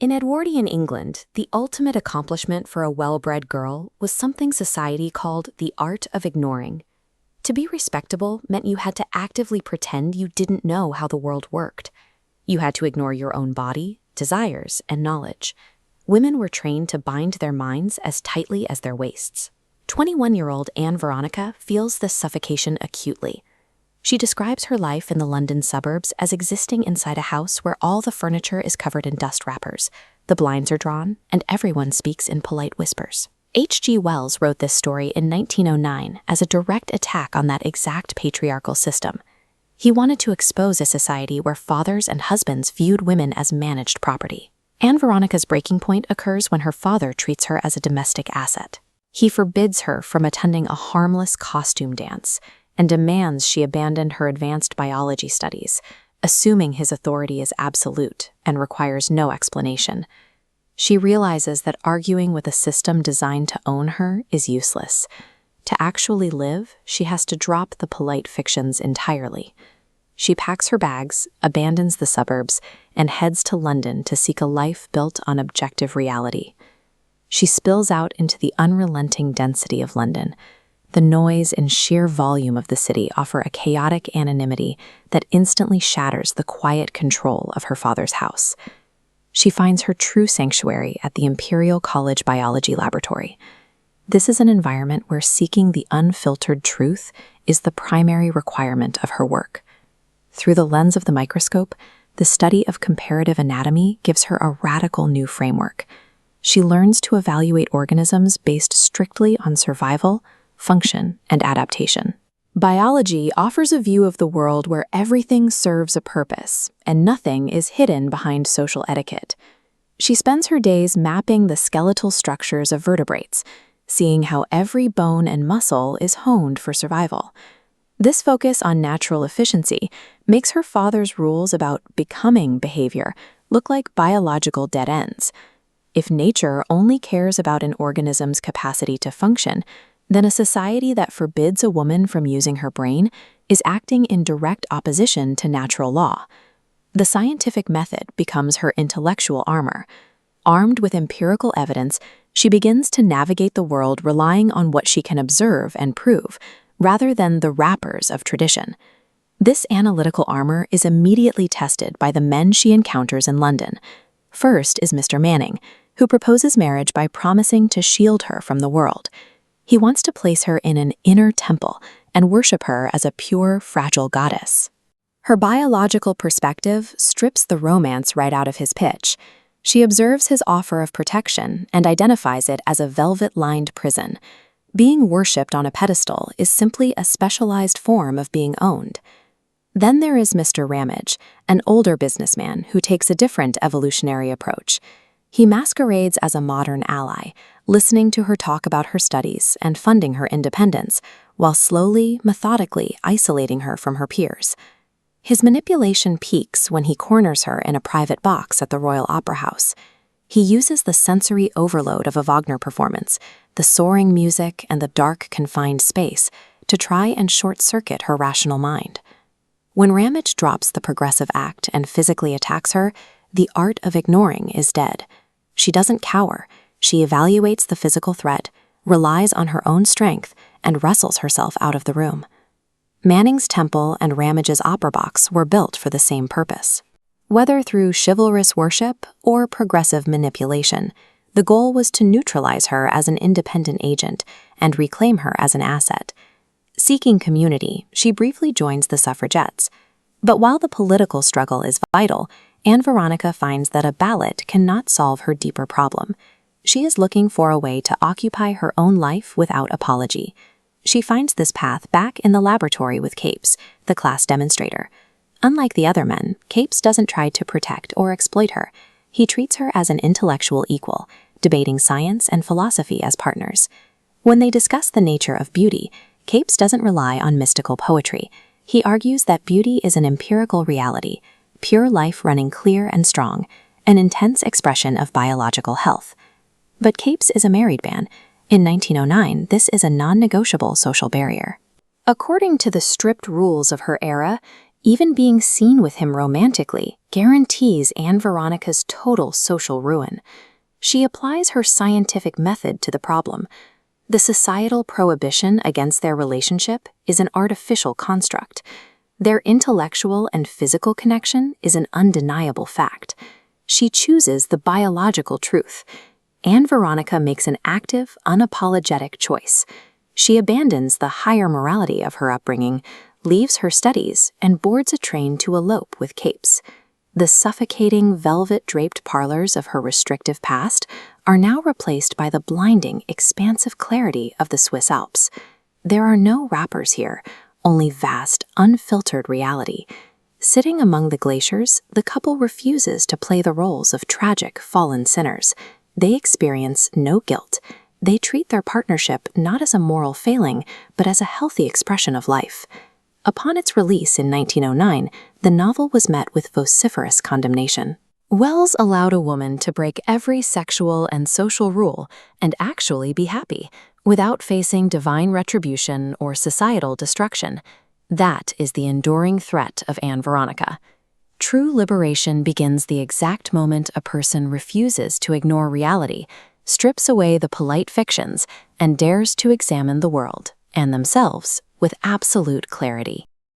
In Edwardian England, the ultimate accomplishment for a well-bred girl was something society called the art of ignoring. To be respectable meant you had to actively pretend you didn't know how the world worked. You had to ignore your own body, desires, and knowledge. Women were trained to bind their minds as tightly as their waists. 21-year-old Ann Veronica feels this suffocation acutely. She describes her life in the London suburbs as existing inside a house where all the furniture is covered in dust wrappers, the blinds are drawn, and everyone speaks in polite whispers. H.G. Wells wrote this story in 1909 as a direct attack on that exact patriarchal system. He wanted to expose a society where fathers and husbands viewed women as managed property. Ann Veronica's breaking point occurs when her father treats her as a domestic asset. He forbids her from attending a harmless costume dance and demands she abandon her advanced biology studies, assuming his authority is absolute and requires no explanation. She realizes that arguing with a system designed to own her is useless. To actually live, she has to drop the polite fictions entirely. She packs her bags, abandons the suburbs, and heads to London to seek a life built on objective reality. She spills out into the unrelenting density of London. The noise and sheer volume of the city offer a chaotic anonymity that instantly shatters the quiet control of her father's house. She finds her true sanctuary at the Imperial College Biology Laboratory. This is an environment where seeking the unfiltered truth is the primary requirement of her work. Through the lens of the microscope, the study of comparative anatomy gives her a radical new framework. She learns to evaluate organisms based strictly on survival, function, and adaptation. Biology offers a view of the world where everything serves a purpose, and nothing is hidden behind social etiquette. She spends her days mapping the skeletal structures of vertebrates, seeing how every bone and muscle is honed for survival. This focus on natural efficiency makes her father's rules about becoming behavior look like biological dead ends. If nature only cares about an organism's capacity to function, then a society that forbids a woman from using her brain is acting in direct opposition to natural law. The scientific method becomes her intellectual armor. Armed with empirical evidence, she begins to navigate the world relying on what she can observe and prove, rather than the wrappers of tradition. This analytical armor is immediately tested by the men she encounters in London. First is Mr. Manning, who proposes marriage by promising to shield her from the world. He wants to place her in an inner temple and worship her as a pure, fragile goddess. Her biological perspective strips the romance right out of his pitch. She observes his offer of protection and identifies it as a velvet-lined prison. Being worshipped on a pedestal is simply a specialized form of being owned. Then there is Mr. Ramage, an older businessman who takes a different evolutionary approach. He masquerades as a modern ally, listening to her talk about her studies and funding her independence, while slowly, methodically isolating her from her peers. His manipulation peaks when he corners her in a private box at the Royal Opera House. He uses the sensory overload of a Wagner performance, the soaring music and the dark, confined space, to try and short-circuit her rational mind. When Ramage drops the progressive act and physically attacks her, the art of ignoring is dead. She doesn't cower. She evaluates the physical threat, relies on her own strength, and wrestles herself out of the room. Manning's temple and Ramage's opera box were built for the same purpose. Whether through chivalrous worship or progressive manipulation, the goal was to neutralize her as an independent agent and reclaim her as an asset. Seeking community, she briefly joins the suffragettes. But while the political struggle is vital, Ann Veronica finds that a ballot cannot solve her deeper problem. She is looking for a way to occupy her own life without apology. She finds this path back in the laboratory with Capes, the class demonstrator. Unlike the other men, Capes doesn't try to protect or exploit her. He treats her as an intellectual equal, debating science and philosophy as partners. When they discuss the nature of beauty, Capes doesn't rely on mystical poetry. He argues that beauty is an empirical reality, pure life running clear and strong, an intense expression of biological health. But Capes is a married man. In 1909, this is a non-negotiable social barrier. According to the strict rules of her era, Even being seen with him romantically guarantees Ann Veronica's total social ruin. She applies her scientific method to the problem. The societal prohibition against their relationship is an artificial construct. Their intellectual and physical connection is an undeniable fact. She chooses the biological truth. Ann Veronica makes an active, unapologetic choice. She abandons the higher morality of her upbringing, leaves her studies, and boards a train to elope with capes. The suffocating, velvet-draped parlors of her restrictive past are now replaced by the blinding, expansive clarity of the Swiss Alps. There are no wrappers here, only vast, unfiltered reality. Sitting among the glaciers, the couple refuses to play the roles of tragic, fallen sinners. They experience no guilt. They treat their partnership not as a moral failing, but as a healthy expression of life. Upon its release in 1909, the novel was met with vociferous condemnation. Wells allowed a woman to break every sexual and social rule and actually be happy, without facing divine retribution or societal destruction. That is the enduring threat of Ann Veronica. True liberation begins the exact moment a person refuses to ignore reality, strips away the polite fictions, and dares to examine the world, and themselves, with absolute clarity.